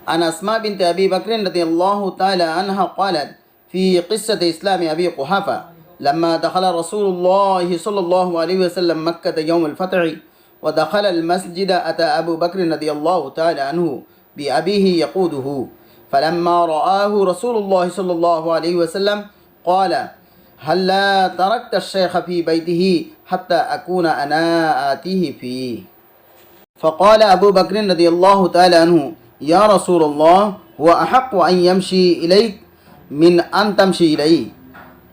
عن اسماء بنت ابی بکر رضی اللہ تعالی عنہ قالت في قصة إسلام أبي قحافة لما دخل رسول الله صلى الله عليه وسلم مكة يوم الفتح ودخل المسجد أتى أبو بكر رضي الله تعالى عنه بأبيه يقوده فلما رآه رسول الله صلى الله عليه وسلم قال هلا تركت الشيخ في بيته حتى أكون أنا آتيه فيه. فقال أبو بكر رضي الله تعالى عنه يا رسول الله هو أحق أن يمشي إليك من أن تمشي إليه.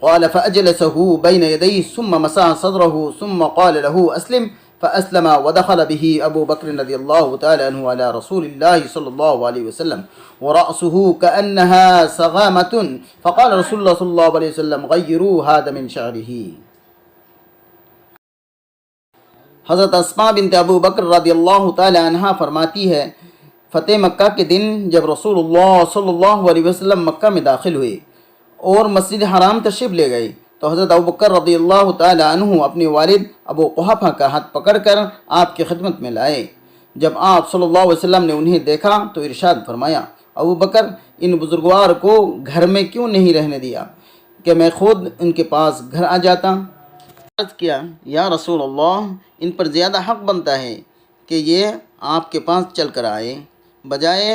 قال فأجلسه بين يديه ثم مسح صدره ثم قال له أسلم فأسلم ودخل به أبو بكر رضي الله تعالى عنه على رسول الله صلى الله عليه وسلم ورأسه كأنها سغامة فقال رسول الله صلى الله عليه وسلم غيروا هذا من شعره. حضرت اسماء بنت ابو بکر رضی اللہ تعالی عنہ فرماتی ہے فتح مکہ کے دن جب رسول اللہ صلی اللہ علیہ وسلم مکہ میں داخل ہوئے اور مسجد حرام تشریف لے گئے تو حضرت ابو بکر رضی اللہ تعالی عنہ اپنے والد ابو قحافہ کا ہاتھ پکڑ کر آپ کی خدمت میں لائے. جب آپ صلی اللہ علیہ وسلم نے انہیں دیکھا تو ارشاد فرمایا ابو بکر ان بزرگوار کو گھر میں کیوں نہیں رہنے دیا کہ میں خود ان کے پاس گھر آ جاتا. عرض کیا یا رسول اللہ ان پر زیادہ حق بنتا ہے کہ یہ آپ کے پاس چل کر آئے بجائے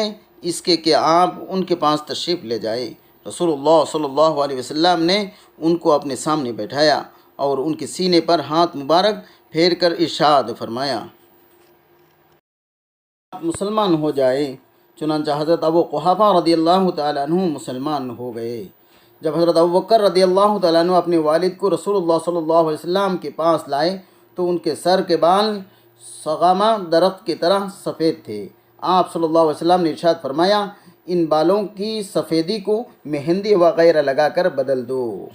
اس کے کہ آپ ان کے پاس تشریف لے جائے. رسول اللہ صلی اللہ علیہ وسلم نے ان کو اپنے سامنے بیٹھایا اور ان کے سینے پر ہاتھ مبارک پھیر کر ارشاد فرمایا آپ مسلمان ہو جائے. چنانچہ حضرت ابو قحافہ رضی اللہ تعالیٰ عنہ مسلمان ہو گئے. جب حضرت ابو بکر رضی اللہ تعالیٰ عنہ اپنے والد کو رسول اللہ صلی اللہ علیہ وسلم کے پاس لائے تو ان کے سر کے بال سغامہ درخت کی طرح سفید تھے. آپ صلی اللہ علیہ وسلم نے ارشاد فرمایا ان بالوں کی سفیدی کو مہندی وغیرہ لگا کر بدل دو.